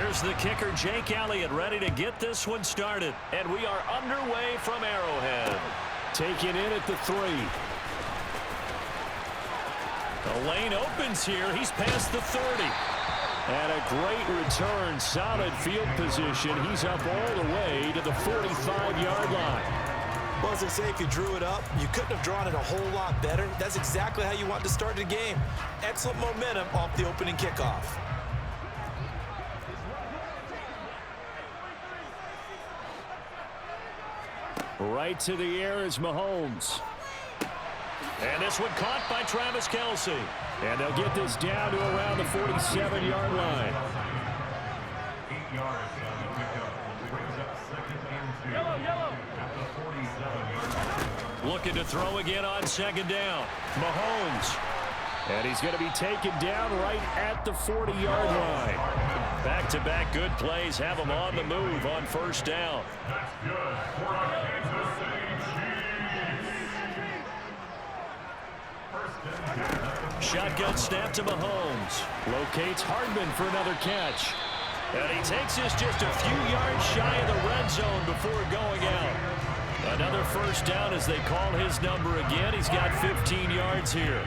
Here's the kicker, Jake Elliott, ready to get this one started. And we are underway from Arrowhead. Taken in at the 3. The lane opens here. He's past the 30. And a great return, solid field position. He's up all the way to the 45-yard line. Well, as I say, if you drew it up, you couldn't have drawn it a whole lot better. That's exactly how you want to start the game. Excellent momentum off the opening kickoff. Right to the air is Mahomes. And this one caught by Travis Kelce. And they'll get this down to around the 47-yard line. 8 yards on the pickup. Brings up second and 2. Yellow. At the 47-yard line. Looking to throw again on second down. Mahomes. And he's going to be taken down right at the 40-yard line. Back-to-back good plays have him on the move on first down. That's good for our Kansas City Chiefs. Shotgun snap to Mahomes. Locates Hardman for another catch. And he takes this just a few yards shy of the red zone before going out. Another first down as they call his number again. He's got 15 yards here.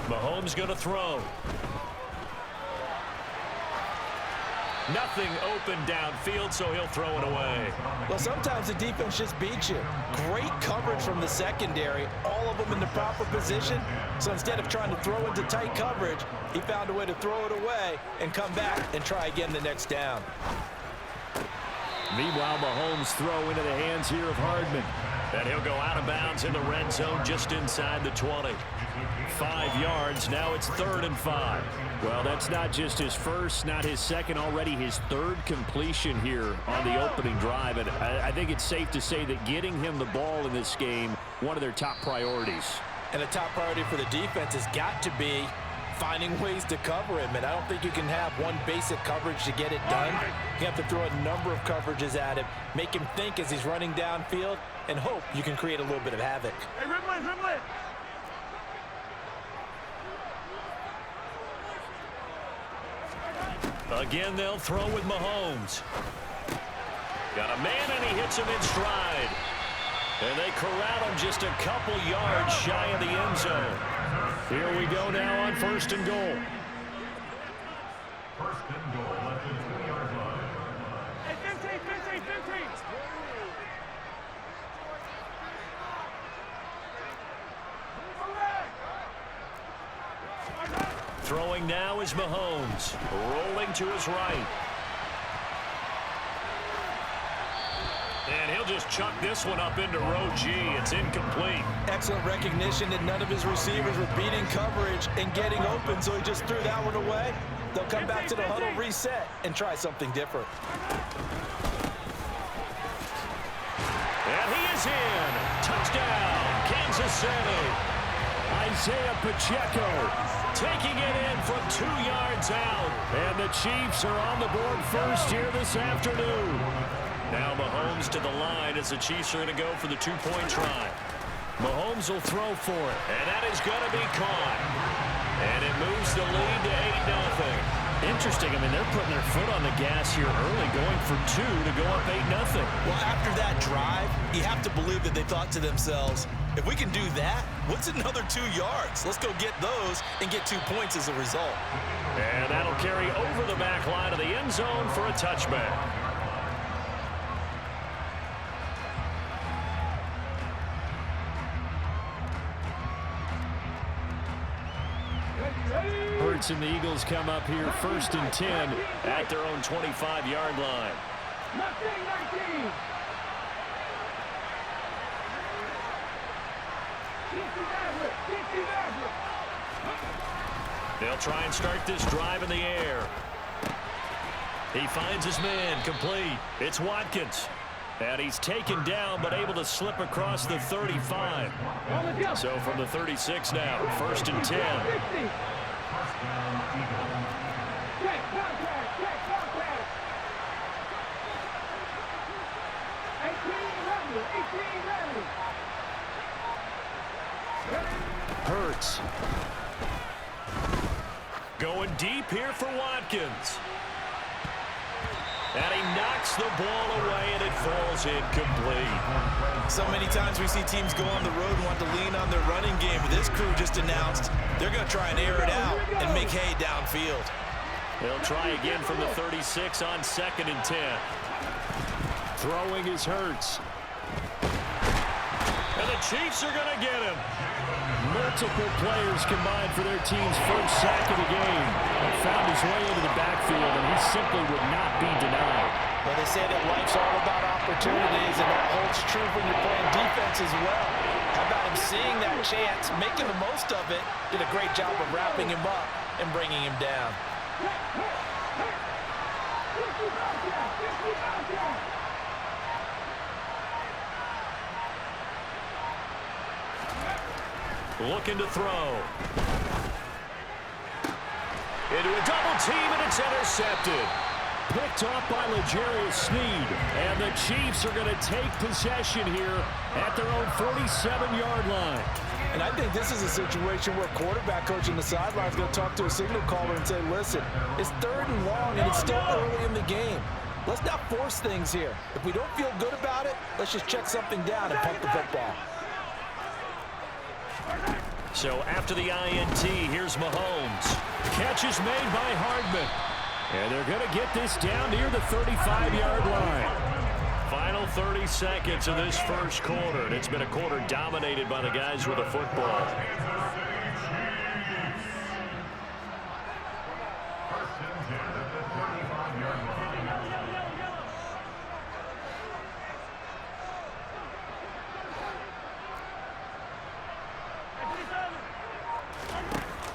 Mahomes going to throw. Nothing open downfield, so he'll throw it away. Well, sometimes the defense just beats you. Great coverage from the secondary, all of them in the proper position. So instead of trying to throw into tight coverage, he found a way to throw it away and come back and try again the next down. Meanwhile, Mahomes throw into the hands here of Hardman. And he'll go out of bounds in the red zone just inside the 20. 5 yards, now it's 3rd and 5. Well, that's not just his first, not his second, already his 3rd completion here on the opening drive. And I think it's safe to say that getting him the ball in this game, one of their top priorities. And the top priority for the defense has got to be finding ways to cover him. And I don't think you can have one basic coverage to get it done. You have to throw a number of coverages at him, make him think as he's running downfield, and hope you can create a little bit of havoc. Hey, Rimley. Again, they'll throw with Mahomes. Got a man, and he hits him in stride. And they corral him just a couple yards shy of the end zone. Here we go now on 1st and goal. 1st and goal at the 20-yard line. Hey, 15. Throwing now is Mahomes. Rolling to his right. And he'll just chuck this one up into row G. It's incomplete. Excellent recognition that none of his receivers were beating coverage and getting open, so he just threw that one away. They'll come back to the huddle, reset, and try something different. And he is in. Touchdown, Kansas City. Isaiah Pacheco taking it in from 2 yards out. And the Chiefs are on the board first here this afternoon. Now Mahomes to the line as the Chiefs are going to go for the 2-point try. Mahomes will throw for it, and that is going to be caught. And it moves the lead to 8-0. Interesting. I mean, they're putting their foot on the gas here early, going for 2 to go up 8-0. Well, after that drive, you have to believe that they thought to themselves, if we can do that, what's another 2 yards? Let's go get those and get 2 points as a result. And that'll carry over the back line of the end zone for a touchback. Hurts and the Eagles come up here 1st and 10 at their own 25-yard line. 19. They'll try and start this drive in the air. He finds his man, complete. It's Watkins. And he's taken down, but able to slip across the 35. So from the 36 now, 1st and 10. Hurts Going deep here for Watkins. And he knocks the ball away, and it falls incomplete. So many times we see teams go on the road and want to lean on their running game. This crew just announced they're going to try and air it out and make hay downfield. They'll try again from the 36 on 2nd and 10. Throwing is Hurts. And the Chiefs are going to get him. Multiple players combined for their team's first sack of the game. He found his way into the backfield, and he simply would not be denied. Well, they say that life's all about opportunities, and that holds true when you're playing defense as well. How about him seeing that chance, making the most of it, did a great job of wrapping him up and bringing him down. Looking to throw. Into a double team, and it's intercepted. Picked off by L'Jarius Sneed. And the Chiefs are going to take possession here at their own 47-yard line. And I think this is a situation where quarterback coach on the sideline is going to talk to a signal caller and say, listen, it's 3rd and long, and it's still early in the game. Let's not force things here. If we don't feel good about it, let's just check something down and punt the football. So after the INT, here's Mahomes. Catch is made by Hardman. And they're going to get this down near the 35-yard line. Final 30 seconds of this first quarter, and it's been a quarter dominated by the guys with the football.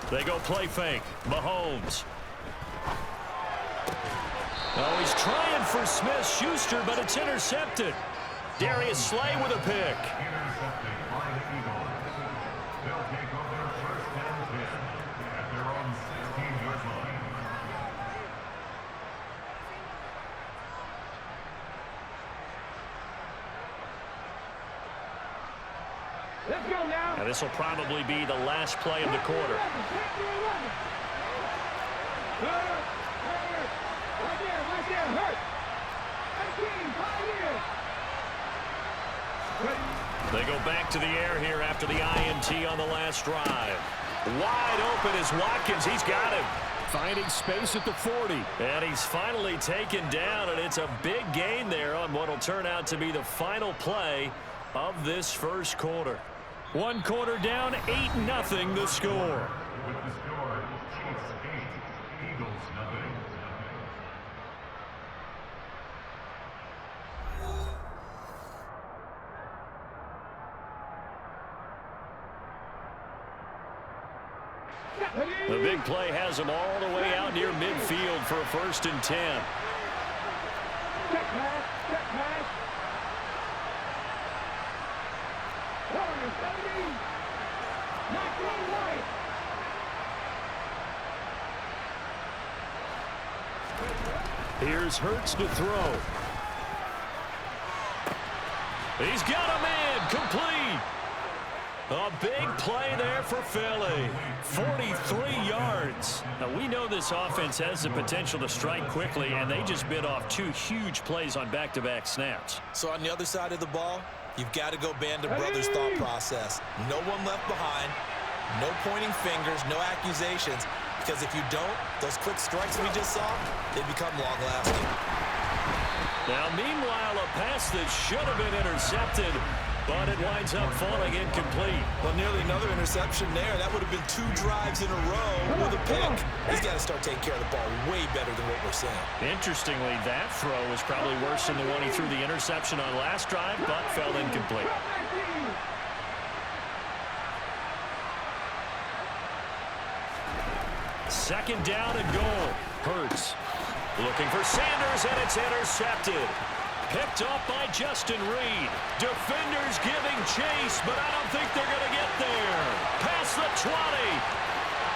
They go play fake. Mahomes. Oh, he's trying for Smith-Schuster, but it's intercepted. Darius Slay with a pick. Intercepted by the Eagles. They'll take over 1st and 10 at their own 16-yard line. Let's go now. Now this will probably be the last play of the quarter. They go back to the air here after the INT on the last drive. Wide open is Watkins. He's got him. Finding space at the 40. And he's finally taken down, and it's a big gain there on what will turn out to be the final play of this first quarter. 1 quarter down, 8-0 the score. With the score, Chiefs 8, Eagles 0. The big play has them all the way out near midfield for a 1st and 10. Check pass, check pass. Corner 70. Knock one right. Here's Hurts to throw. He's got a man complete. A big play there for Philly. 43 yards. Now, we know this offense has the potential to strike quickly, and they just bit off 2 huge plays on back-to-back snaps. So on the other side of the ball, you've got to go Band of Brothers thought process. No one left behind, no pointing fingers, no accusations, because if you don't, those quick strikes we just saw, they become long-lasting. Now, meanwhile, a pass that should have been intercepted, but it winds up falling incomplete. Well, nearly another interception there. That would have been 2 drives in a row with a pick. He's got to start taking care of the ball way better than what we're seeing. Interestingly, that throw was probably worse than the one he threw the interception on last drive, but fell incomplete. Second down and goal. Hurts looking for Sanders, and it's intercepted. Picked off by Justin Reed. Defenders giving chase, but I don't think they're going to get there. Past the 20.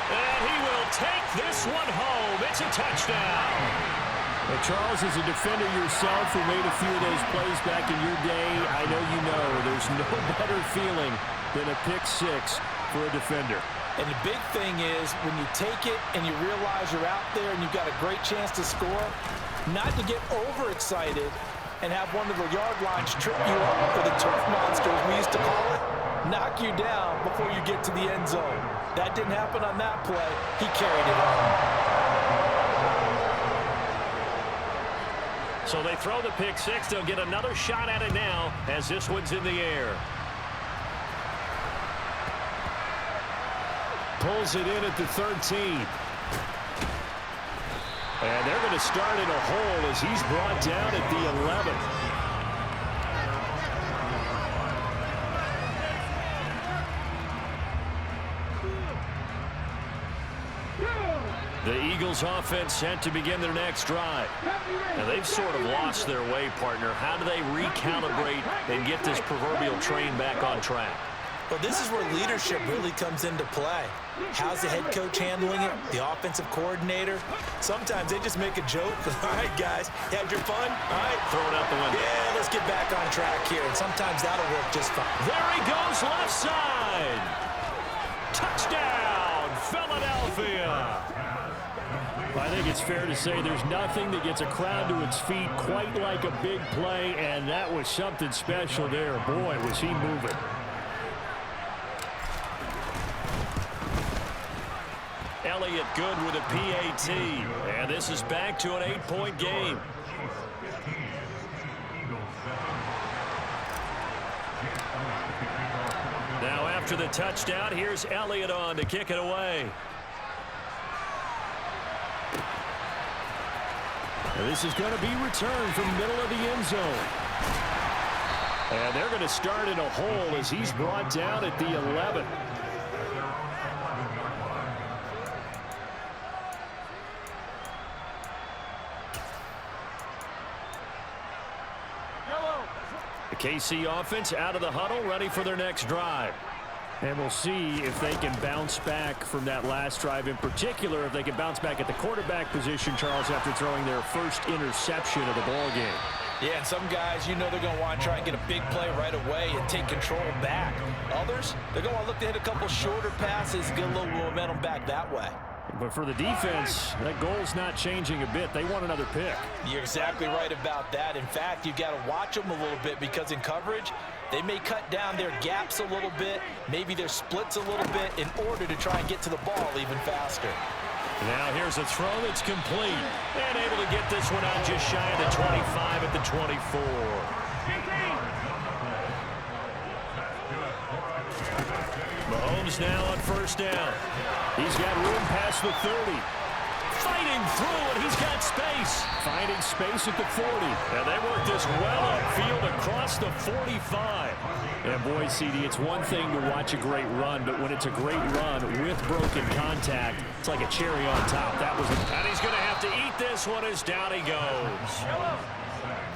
And he will take this one home. It's a touchdown. Well, Charles, as a defender yourself who made a few of those plays back in your day, I know you know there's no better feeling than a pick 6 for a defender. And the big thing is when you take it and you realize you're out there and you've got a great chance to score, not to get overexcited and have one of the yard lines trip you up, or the turf monsters we used to call it, knock you down before you get to the end zone. That didn't happen on that play. He carried it on. So they throw the pick six. They'll get another shot at it now as this one's in the air. Pulls it in at the 13. And they're going to start in a hole as he's brought down at the 11. The Eagles offense set to begin their next drive. Now they've sort of lost their way, partner. How do they recalibrate and get this proverbial train back on track? Well, this is where leadership really comes into play. How's the head coach handling it? The offensive coordinator? Sometimes they just make a joke. All right, guys, you had your fun? All right. Throw it out the window. Yeah, let's get back on track here. And sometimes that'll work just fine. There he goes, left side. Touchdown, Philadelphia. I think it's fair to say there's nothing that gets a crowd to its feet quite like a big play, and that was something special there. Boy, was he moving. Elliott good with a PAT, and this is back to an 8-point game. Now after the touchdown, here's Elliott on to kick it away. And this is going to be returned from middle of the end zone. And they're going to start in a hole as he's brought down at the 11. The KC offense out of the huddle, ready for their next drive. And we'll see if they can bounce back from that last drive, in particular if they can bounce back at the quarterback position, Charles, after throwing their first interception of the ball game. Yeah, and some guys, you know they're going to want to try and get a big play right away and take control back. Others, they're going to look to hit a couple shorter passes and get a little momentum back that way. But for the defense, that goal's not changing a bit. They want another pick. You're exactly right about that. In fact, you've got to watch them a little bit because in coverage, they may cut down their gaps a little bit, maybe their splits a little bit in order to try and get to the ball even faster. Now here's a throw that's complete and able to get this one out just shy of the 25 at the 24. Mahomes now on first down. He's got room past the 30. Fighting through, and he's got space. Finding space at the 40. And they work this well upfield across the 45. And boy, CD, it's one thing to watch a great run, but when it's a great run with broken contact, it's like a cherry on top. That was and he's going to have to eat this one as down he goes.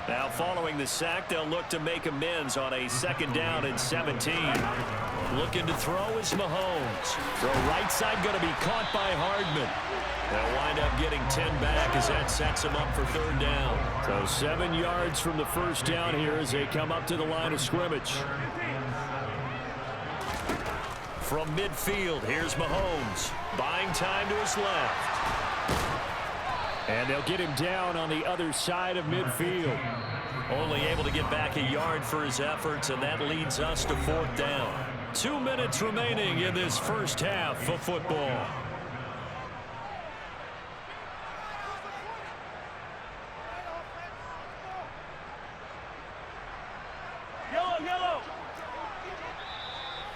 Now following the sack, they'll look to make amends on a second down and 17. Looking to throw is Mahomes. Throw right side going to be caught by Hardman. They'll wind up getting 10 back as that sets them up for third down. So 7 yards from the first down here as they come up to the line of scrimmage. From midfield, here's Mahomes. Buying time to his left. And they'll get him down on the other side of midfield. Only able to get back a yard for his efforts, and that leads us to fourth down. 2 minutes remaining in this first half of football.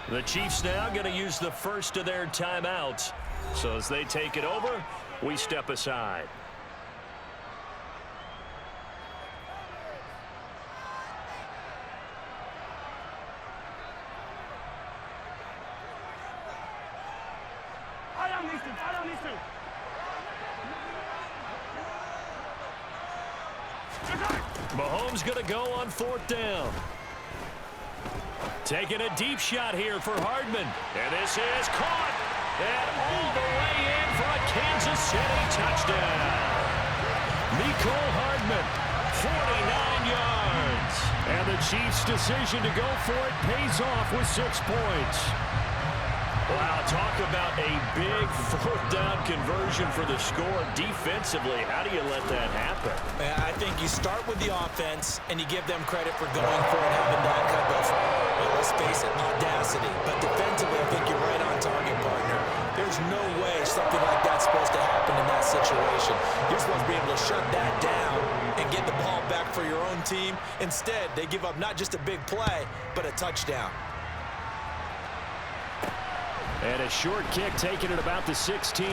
The Chiefs now going to use the first of their timeouts. So as they take it over, we step aside. Mahomes going to go on fourth down. Taking a deep shot here for Hardman. And this is caught. And all the way in for a Kansas City touchdown. Mecole Hardman, 49 yards. And the Chiefs' decision to go for it pays off with 6 points. Wow, talk about a big fourth down conversion for the score. Defensively, how do you let that happen? I think you start with the offense, and you give them credit for going for it, having that kind of, well, let's face it, audacity. But defensively, I think you're right on target, partner. There's no way something like that's supposed to happen in that situation. You're supposed to be able to shut that down and get the ball back for your own team. Instead, they give up not just a big play, but a touchdown. And a short kick taken at about the 16.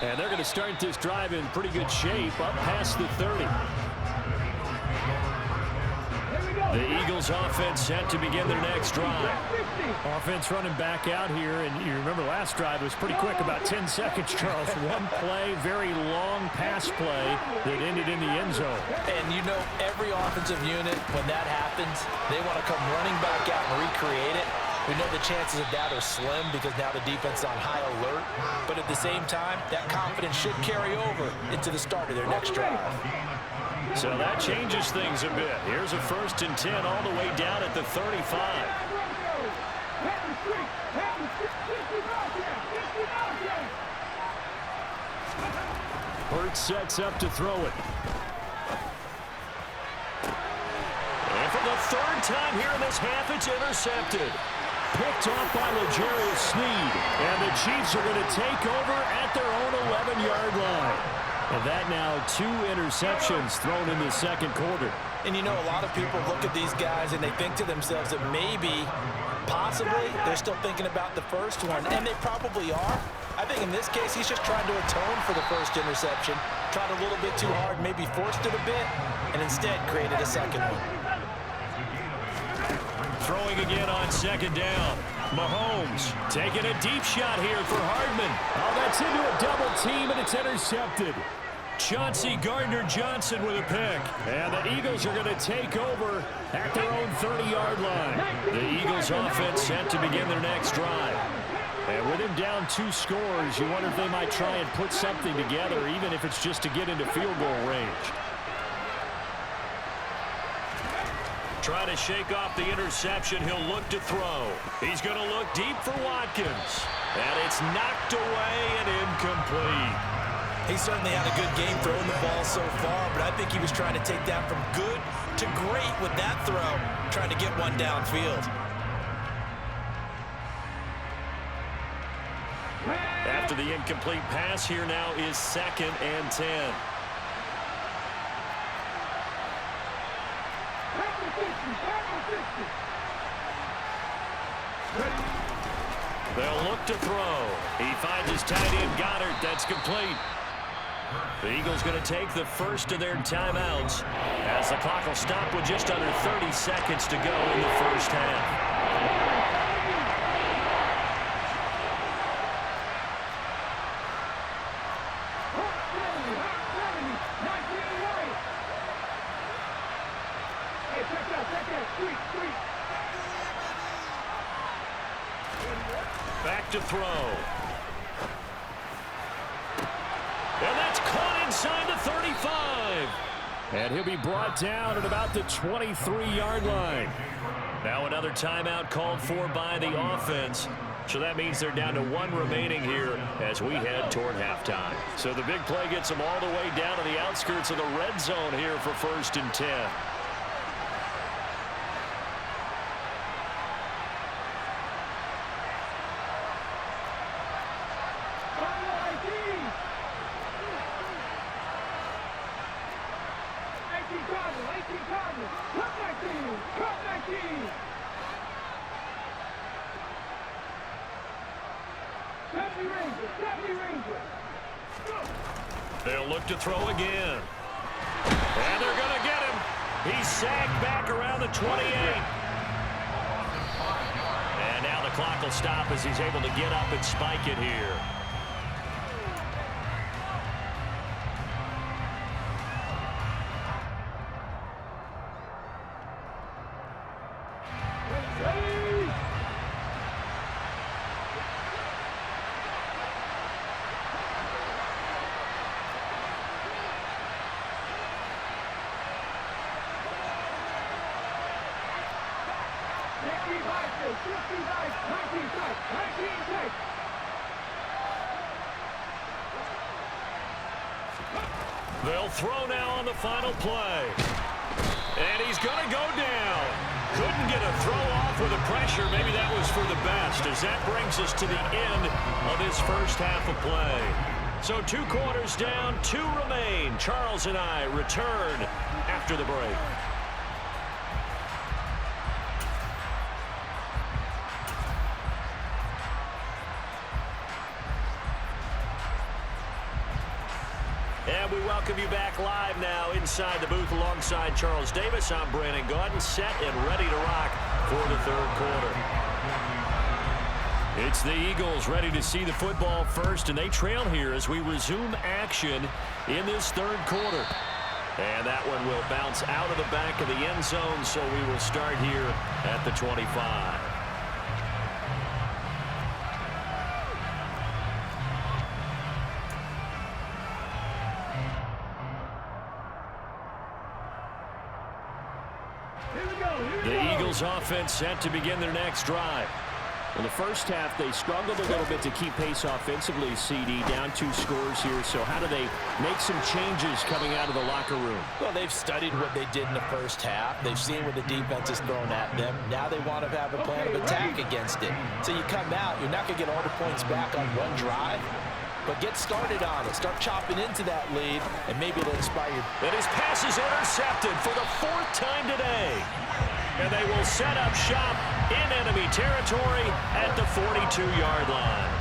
And they're going to start this drive in pretty good shape, up past the 30. The Eagles offense set to begin their next drive. Offense running back out here, and you remember last drive was pretty quick, about 10 seconds, Charles. One play, very long pass play that ended in the end zone. And you know, every offensive unit, when that happens, they want to come running back out and recreate it. We know the chances of that are slim because now the defense is on high alert. But at the same time, that confidence should carry over into the start of their next drive. So that changes things a bit. Here's a 1st and 10 all the way down at the 35. Hurts sets up to throw it. And for the 3rd time here in this half, it's intercepted. Picked off by L'Jarius Sneed. And the Chiefs are going to take over at their own 11-yard line. And that now 2 interceptions thrown in the second quarter. And you know, a lot of people look at these guys and they think to themselves that maybe, possibly, they're still thinking about the first one. And they probably are. I think in this case, he's just trying to atone for the first interception. Tried a little bit too hard, maybe forced it a bit, and instead created a second one. Throwing again on 2nd down. Mahomes taking a deep shot here for Hardman. Oh, that's into a double team, and it's intercepted. Chauncey Gardner-Johnson with a pick. And the Eagles are going to take over at their own 30-yard line. The Eagles offense set to begin their next drive. And with him down 2 scores, you wonder if they might try and put something together, even if it's just to get into field goal range. Trying to shake off the interception. He'll look to throw. He's going to look deep for Watkins. And it's knocked away and incomplete. He certainly had a good game throwing the ball so far, but I think he was trying to take that from good to great with that throw, trying to get one downfield. After the incomplete pass, here now is 2nd and 10. They'll look to throw. He finds his tight end, Goddard. That's complete. The Eagles going to take the first of their timeouts as the clock will stop with just under 30 seconds to go in the first half. Back to throw. And that's caught inside the 35. And he'll be brought down at about the 23-yard line. Now another timeout called for by the offense. So that means they're down to 1 remaining here as we head toward halftime. So the big play gets them all the way down to the outskirts of the red zone here for 1st and 10. They'll look to throw again. And they're going to get him. He's sagged back around the 28. And now the clock will stop as he's able to get up and spike it here. They'll throw now on the final play. And he's going to go down. Couldn't get a throw off with the pressure. Maybe that was for the best, as that brings us to the end of this first half of play. So 2 quarters down, 2 remain. Charles and I return after the break. And we welcome you back live now inside the booth alongside Charles Davis. I'm Brandon Gaudin, set and ready to rock for the 3rd quarter. It's the Eagles ready to see the football first, and they trail here as we resume action in this 3rd quarter. And that one will bounce out of the back of the end zone, so we will start here at the 25. The Eagles offense set to begin their next drive. In the first half, they struggled a little bit to keep pace offensively, CD, down 2 scores here. So how do they make some changes coming out of the locker room? Well, they've studied what they did in the first half. They've seen what the defense is throwing at them. Now they want to have a plan of attack against it. So you come out, you're not going to get all the points back on one drive, but get started on it. Start chopping into that lead, and maybe it'll inspire you. And his pass is intercepted for the 4th time today. And they will set up shop in enemy territory at the 42-yard line.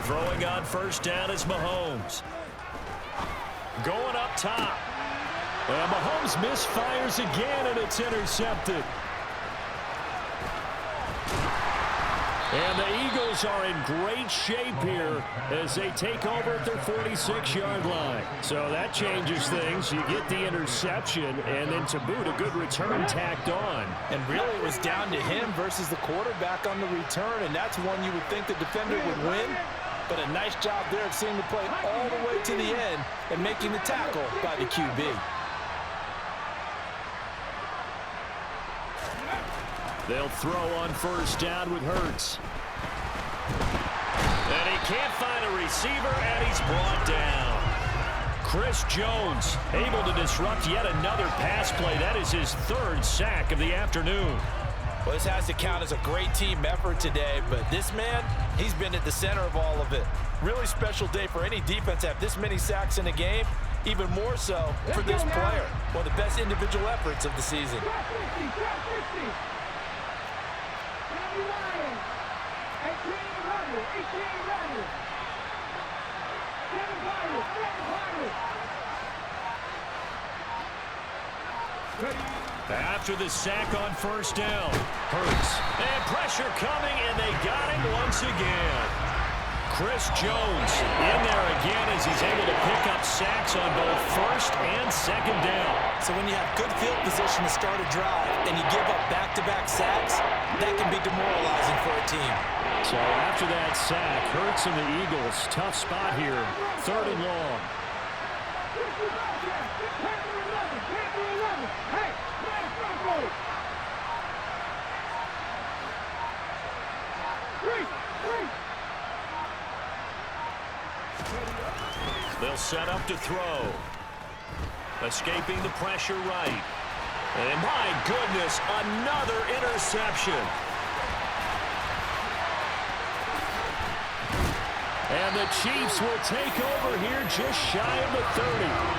Throwing on first down is Mahomes. Going up top. And Mahomes misfires again, and it's intercepted. And the Eagles are in great shape here as they take over at their 46-yard line. So that changes things. You get the interception, and then to boot, a good return tacked on. And really, it was down to him versus the quarterback on the return, and that's one you would think the defender would win. But a nice job there of seeing the play all the way to the end and making the tackle by the QB. They'll throw on first down with Hurts. And he can't find a receiver, and he's brought down. Chris Jones able to disrupt yet another pass play. That is his 3rd sack of the afternoon. Well, this has to count as a great team effort today, but this man, he's been at the center of all of it. Really special day for any defense to have this many sacks in a game, even more so for this player. One of the best individual efforts of the season. After the sack on first down, Hurts. And pressure coming, and they got him once again. Chris Jones in there again as he's able to pick up sacks on both first and second down. So when you have good field position to start a drive and you give up back-to-back sacks, that can be demoralizing for a team. So after that sack, Hurts and the Eagles, tough spot here, 3rd and long. They'll set up to throw. Escaping the pressure right. And my goodness, another interception. And the Chiefs will take over here just shy of the 30.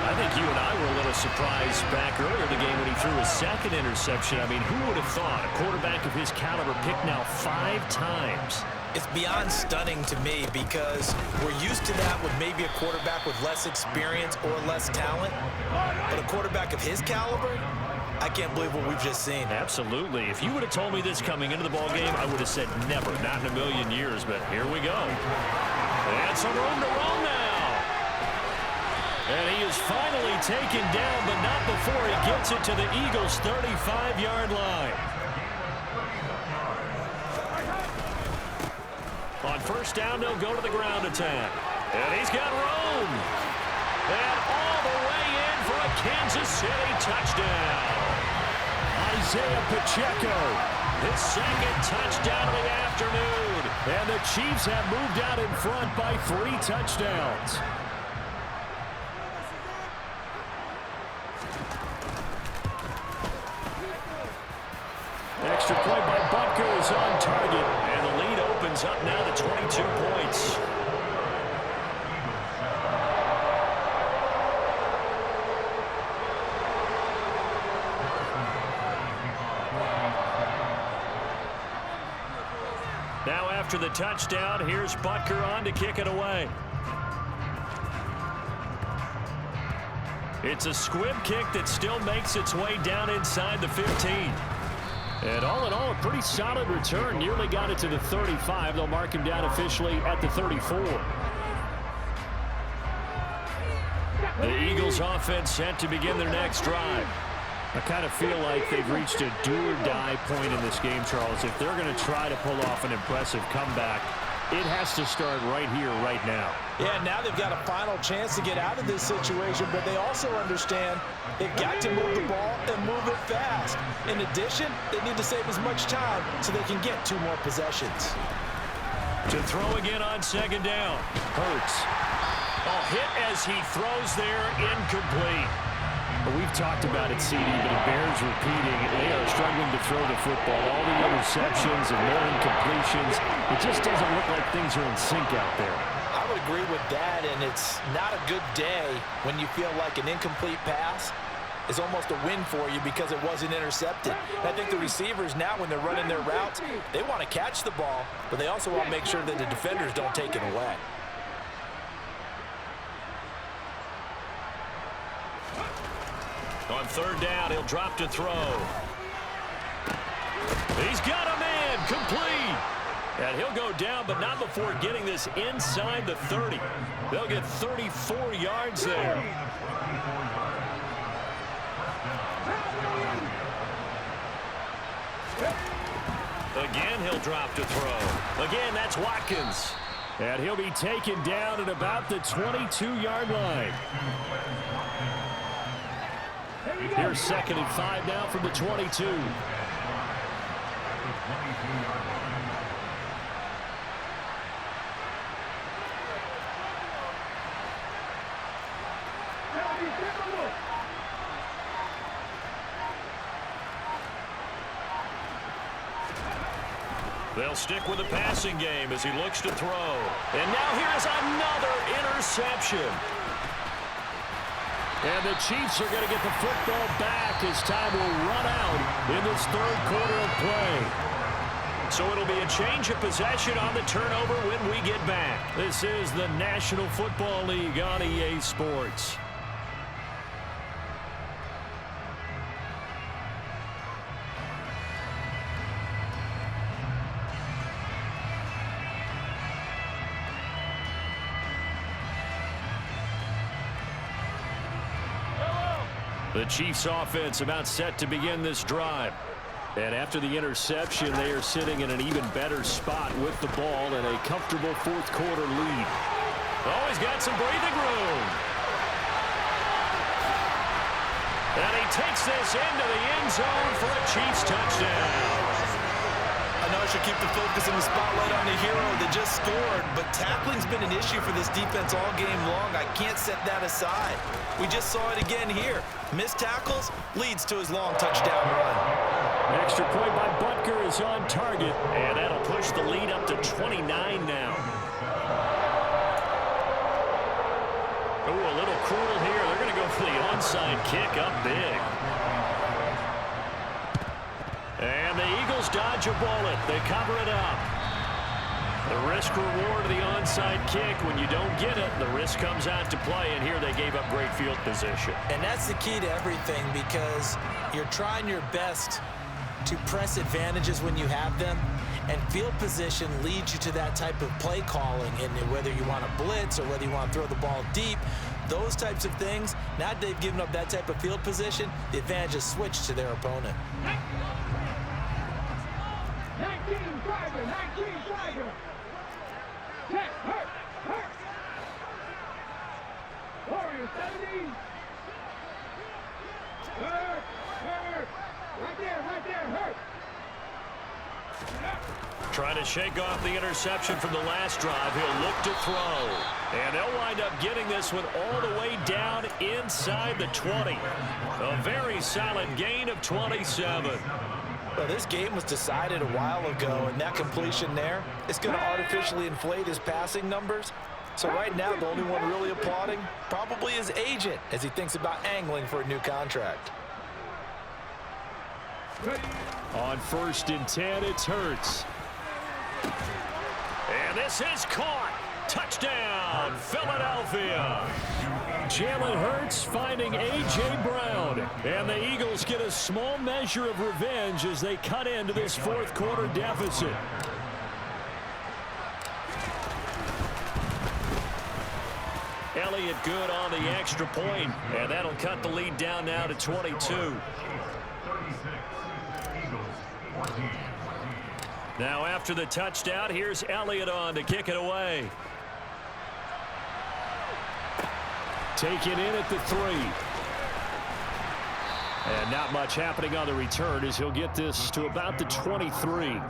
I think you and I were a little surprised back earlier in the game when he threw his 2nd interception. I mean, who would have thought a quarterback of his caliber picked now 5 times? It's beyond stunning to me because we're used to that with maybe a quarterback with less experience or less talent. But a quarterback of his caliber, I can't believe what we've just seen. Absolutely. If you would have told me this coming into the ballgame, I would have said never, not in a million years. But here we go. And some room to roll now. And he is finally taken down, but not before he gets it to the Eagles' 35-yard line. On first down, they'll go to the ground attack. And he's got room. And all the way in for a Kansas City touchdown. Isaiah Pacheco His second touchdown of the afternoon. And the Chiefs have moved out in front by 3 touchdowns. Extra point by Butker is on target. And the lead opens up now to 22 points. Now after the touchdown, here's Butker on to kick it away. It's a squib kick that still makes its way down inside the 15. And all in all, a pretty solid return. Nearly got it to the 35. They'll mark him down officially at the 34. The Eagles offense set to begin their next drive. I kind of feel like they've reached a do-or-die point in this game, Charles. If they're going to try to pull off an impressive comeback, it has to start right here, right now. Yeah, now they've got a final chance to get out of this situation, but they also understand they've got to move the ball and move it fast. In addition, they need to save as much time so they can get 2 more possessions. To throw again on second down. Hurts. A hit as he throws there, incomplete. We've talked about it, CD, but it bears repeating. They are struggling to throw the football. All the interceptions and more incompletions. It just doesn't look like things are in sync out there. I would agree with that, and it's not a good day when you feel like an incomplete pass is almost a win for you because it wasn't intercepted. And I think the receivers now, when they're running their routes, they want to catch the ball, but they also want to make sure that the defenders don't take it away. On third down, he'll drop to throw. He's got a man, complete. And he'll go down, but not before getting this inside the 30. They'll get 34 yards there. Again, he'll drop to throw. Again, that's Watkins. And he'll be taken down at about the 22-yard line. Here's 2nd and 5 now from the 22. They'll stick with the passing game as he looks to throw. And now here's another interception. And the Chiefs are going to get the football back as time will run out in this 3rd quarter of play. So it'll be a change of possession on the turnover when we get back. This is the National Football League on EA Sports. The Chiefs offense about set to begin this drive. And after the interception, they are sitting in an even better spot with the ball and a comfortable 4th quarter lead. Oh, he's got some breathing room. And he takes this into the end zone for a Chiefs touchdown. I know I should keep the focus and the spotlight on the hero that just scored, but tackling's been an issue for this defense all game long. I can't set that aside. We just saw it again here. Missed tackles leads to his long touchdown run. Extra point by Butker is on target. And that'll push the lead up to 29 now. Oh, a little cruel here. They're going to go for the onside kick up big. And the Eagles dodge a bullet. They cover it up. The risk-reward of the onside kick, when you don't get it, the risk comes out to play, and here they gave up great field position. And that's the key to everything, because you're trying your best to press advantages when you have them, and field position leads you to that type of play calling, and whether you want to blitz or whether you want to throw the ball deep, those types of things, now that they've given up that type of field position, the advantage is switched to their opponent. 19 driver, 19 driver. Check, hurt. Warrior 70. Hurt. Right there, hurt. Trying to shake off the interception from the last drive. He'll look to throw. And they'll wind up getting this one all the way down inside the 20. A very solid gain of 27. Well, this game was decided a while ago, and that completion there is going to artificially inflate his passing numbers. So right now, the only one really applauding probably his agent as he thinks about angling for a new contract. On 1st and 10, it's Hurts. And this is caught. Touchdown, Philadelphia. Jalen Hurts finding A.J. Brown. And the Eagles get a small measure of revenge as they cut into this 4th quarter deficit. Elliott good on the extra point, and that'll cut the lead down now to 22. Now after the touchdown, here's Elliott on to kick it away. Taken in at the 3. And not much happening on the return as he'll get this to about the 23. The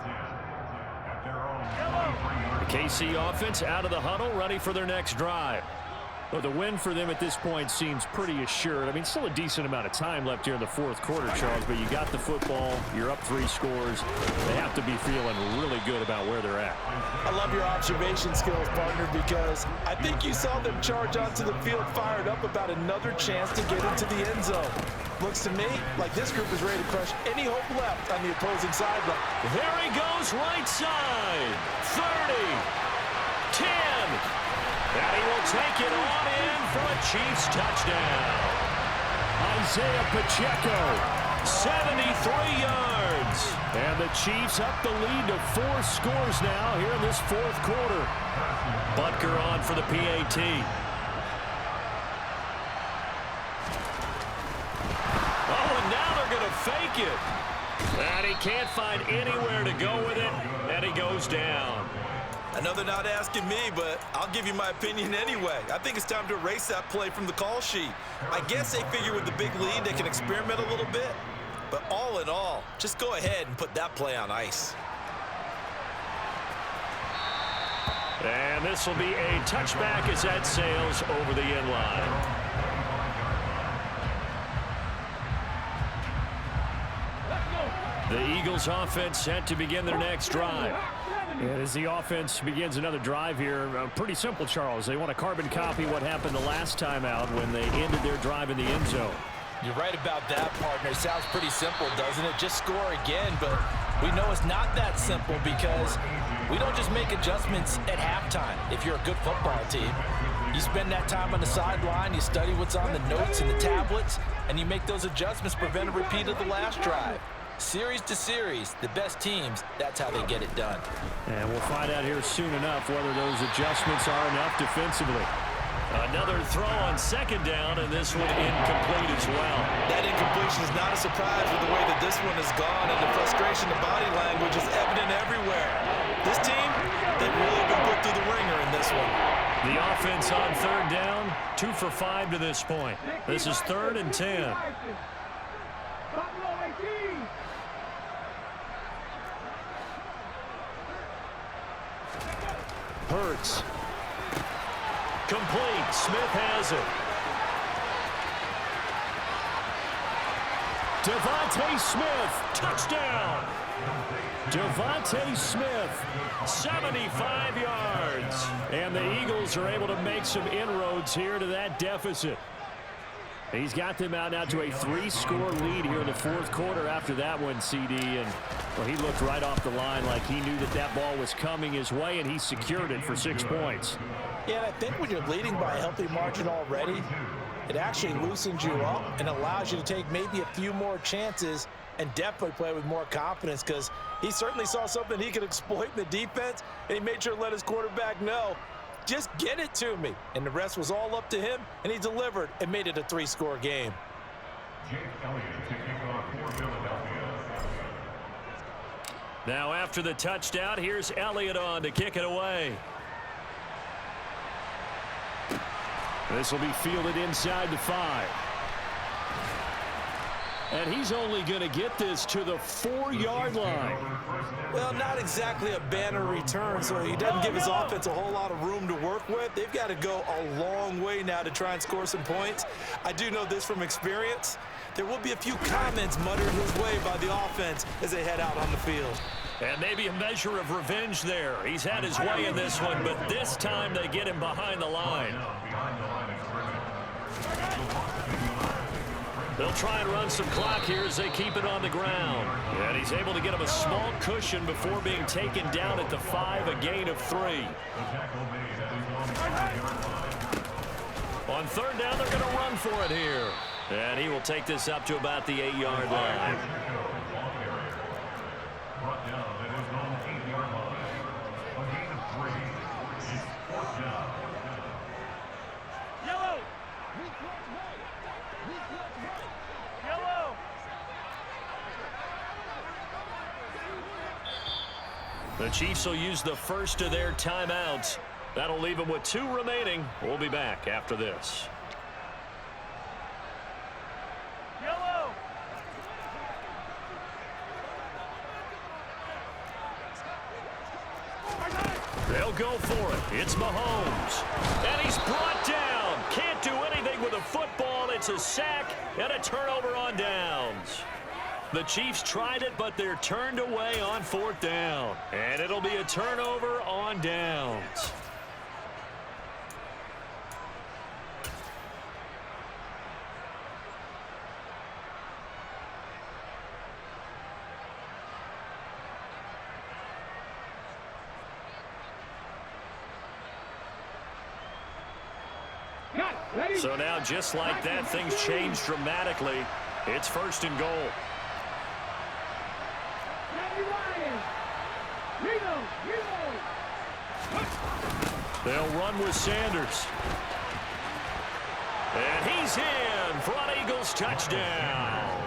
KC offense out of the huddle, ready for their next drive. Well, the win for them at this point seems pretty assured. I mean, still a decent amount of time left here in the 4th quarter, Charles, but you got the football, you're up 3 scores. They have to be feeling really good about where they're at. I love your observation skills, partner, because I think you saw them charge onto the field fired up about another chance to get into the end zone. Looks to me like this group is ready to crush any hope left on the opposing sideline. There he goes, right side. 30, 10. And he will take it on in for a Chiefs touchdown. Isaiah Pacheco, 73 yards. And the Chiefs up the lead to 4 scores now here in this 4th quarter. Butker on for the PAT. Oh, and now they're going to fake it. And he can't find anywhere to go with it, and he goes down. I know they're not asking me, but I'll give you my opinion anyway. I think it's time to erase that play from the call sheet. I guess they figure with the big lead they can experiment a little bit. But all in all, just go ahead and put that play on ice. And this will be a touchback as that sails over the end line. The Eagles offense set to begin their next drive. And as the offense begins another drive here, pretty simple, Charles. They want to carbon copy what happened the last time out when they ended their drive in the end zone. You're right about that, partner. It sounds pretty simple, doesn't it? Just score again, but we know it's not that simple because we don't just make adjustments at halftime if you're a good football team. You spend that time on the sideline, you study what's on the notes and the tablets, and you make those adjustments to prevent a repeat of the last drive. Series to series, the best teams, that's how they get it done. And we'll find out here soon enough whether those adjustments are enough defensively. Another throw on 2nd down, and this one incomplete as well. That incompletion is not a surprise with the way that this one has gone, and the frustration, the body language is evident everywhere. This team, they've really been put through the ringer in this one. The offense on 3rd down, 2 for 5 to this point. This is 3rd and 10. Hurts. Complete. Smith has it. Devontae Smith. Touchdown. Devontae Smith. 75 yards. And the Eagles are able to make some inroads here to that deficit. He's got them out now to a 3-score lead here in the 4th quarter after that one, CD. And, well, he looked right off the line like he knew that that ball was coming his way, and he secured it for 6 points. Yeah, and I think when you're leading by a healthy margin already, it actually loosens you up and allows you to take maybe a few more chances and definitely play with more confidence because he certainly saw something he could exploit in the defense, and he made sure to let his quarterback know, just get it to me. And the rest was all up to him, and he delivered and made it a 3-score game. Now after the touchdown, here's Elliott on to kick it away. This will be fielded inside the 5. And he's only going to get this to the 4-yard line. Well, not exactly a banner return, so he doesn't give his offense a whole lot of room to work with. They've got to go a long way now to try and score some points. I do know this from experience. There will be a few comments muttered his way by the offense as they head out on the field. And maybe a measure of revenge there. He's had his way in this one, but this time they get him behind the line. They'll try and run some clock here as they keep it on the ground. And he's able to get him a small cushion before being taken down at the 5, a gain of 3. On 3rd down, they're going to run for it here. And he will take this up to about the 8-yard line. Brought down at his own 8-yard line. A gain of 3. It's 4th down. Yellow. Yellow. The Chiefs will use the first of their timeouts. That'll leave them with 2 remaining. We'll be back after this. Yellow. They'll go for it. It's Mahomes. And he's brought down. Can't do anything with a football. It's a sack and a turnover on downs. The Chiefs tried it, but they're turned away on 4th down. And it'll be a turnover on downs. So now, just like that, things change dramatically. It's 1st and goal. They'll run with Sanders. And he's in for an Eagles touchdown.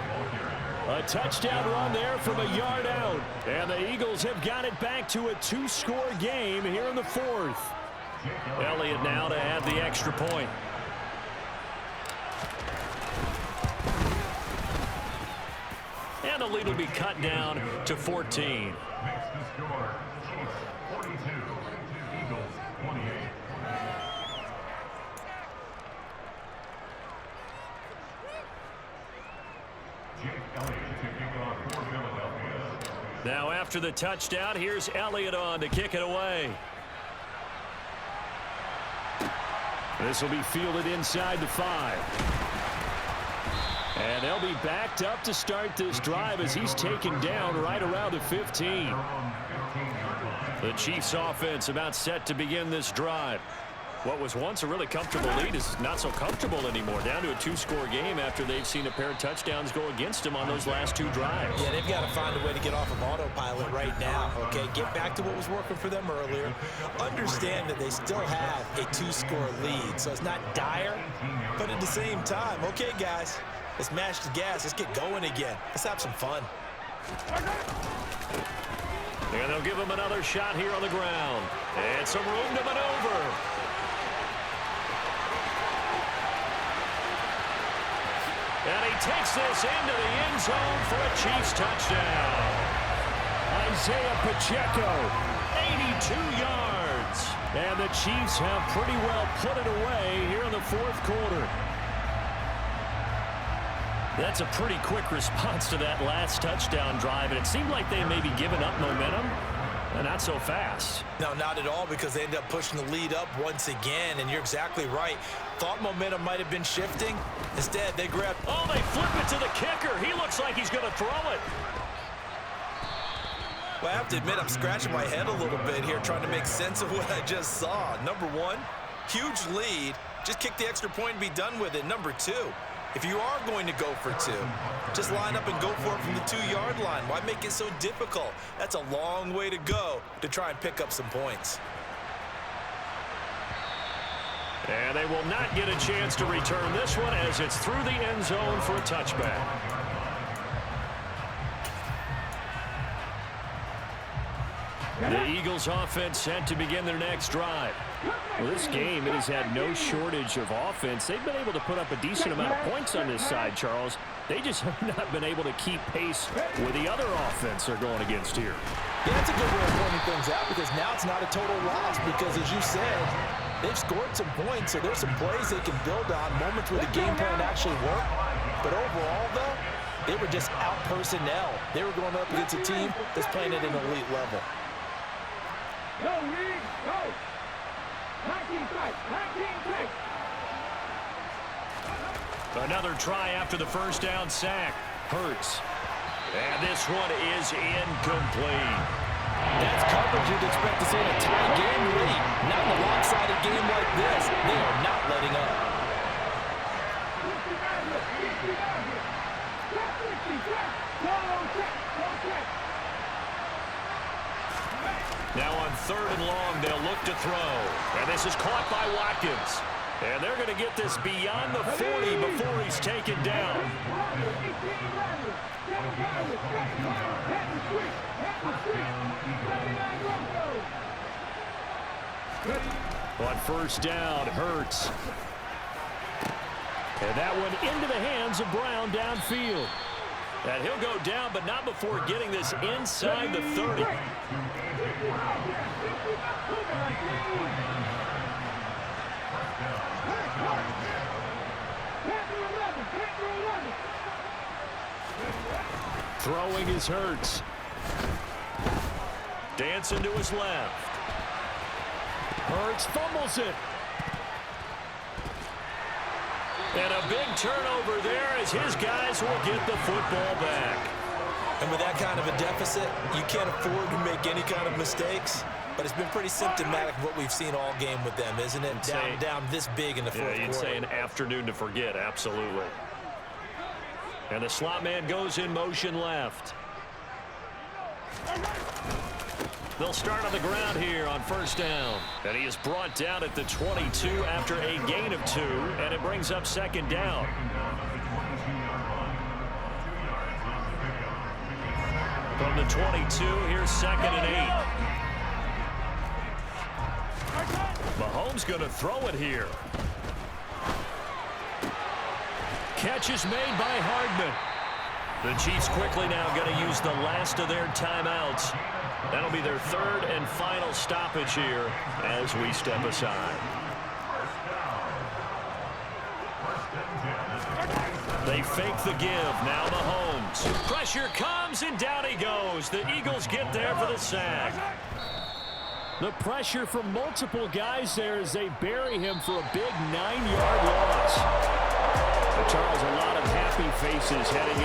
A touchdown run there from a yard out. And the Eagles have got it back to a 2-score game here in the 4th. Elliott now to add the extra point. And the lead will be cut down to 14. Makes the score. Chiefs 42. Eagles 28. Jake Elliott to kick off for Philadelphia. Now after the touchdown, here's Elliott on to kick it away. This will be fielded inside the 5. And they'll be backed up to start this drive as he's taken down right around the 15. The Chiefs offense about set to begin this drive. What was once a really comfortable lead is not so comfortable anymore. Down to a 2-score game after they've seen a pair of touchdowns go against them on those last 2 drives. Yeah, they've got to find a way to get off of autopilot right now, okay? Get back to what was working for them earlier. Understand that they still have a 2-score lead, so it's not dire, but at the same time, okay, guys, let's mash the gas. Let's get going again. Let's have some fun. And they'll give him another shot here on the ground. And some room to maneuver. And he takes this into the end zone for a Chiefs touchdown. Isaiah Pacheco, 82 yards. And the Chiefs have pretty well put it away here in the 4th quarter. That's a pretty quick response to that last touchdown drive, and it seemed like they may be giving up momentum, and not so fast. No, not at all, because they ended up pushing the lead up once again, and you're exactly right. Thought momentum might have been shifting. Instead, they grabbed... Oh, they flip it to the kicker. He looks like he's going to throw it. Well, I have to admit, I'm scratching my head a little bit here trying to make sense of what I just saw. Number 1, huge lead. Just kick the extra point and be done with it. Number 2, if you are going to go for 2, just line up and go for it from the 2-yard line. Why make it so difficult? That's a long way to go to try and pick up some points. And they will not get a chance to return this one as it's through the end zone for a touchback. The Eagles offense set to begin their next drive. Well, this game, it has had no shortage of offense. They've been able to put up a decent amount of points on this side, Charles. They just have not been able to keep pace with the other offense they're going against here. Yeah, that's a good way of pointing things out because now it's not a total loss because, as you said, they've scored some points, so there's some plays they can build on, moments where the game plan actually worked. But overall, though, they were just out personnel. They were going up against a team that's playing at an elite level. Go, Reed, go. 19 strike, 19 strike. Another try after the first down sack. Hurts. And this one is incomplete. That's coverage you'd expect to see in a tie game late. Not in a lopsided game like this. They are not letting up. Now on 3rd and long, they'll look to throw. And this is caught by Watkins. And they're going to get this beyond the 40 before he's taken down. On first down, Hurts. And that one into the hands of Brown downfield. And he'll go down, but not before getting this inside the 30. Throwing is Hurts. Dancing to his left. Hurts fumbles it. And a big turnover there as his guys will get the football back. And with that kind of a deficit, you can't afford to make any kind of mistakes. But it's been pretty symptomatic of what we've seen all game with them, isn't it? Down this big in the fourth quarter. You'd say an afternoon to forget, absolutely. And the slot man goes in motion left. They'll start on the ground here on first down. And he is brought down at the 22 after a gain of 2, and it brings up second down. From the 22, here's 2nd and 8. Mahomes going to throw it here. Catch is made by Hardman. The Chiefs quickly now going to use the last of their timeouts. That'll be their 3rd and final stoppage here as we step aside. They fake the give. Now Mahomes. Pressure comes, and down he goes. The Eagles get there for the sack. The pressure from multiple guys there as they bury him for a big 9-yard loss. Charles, a lot of happy faces heading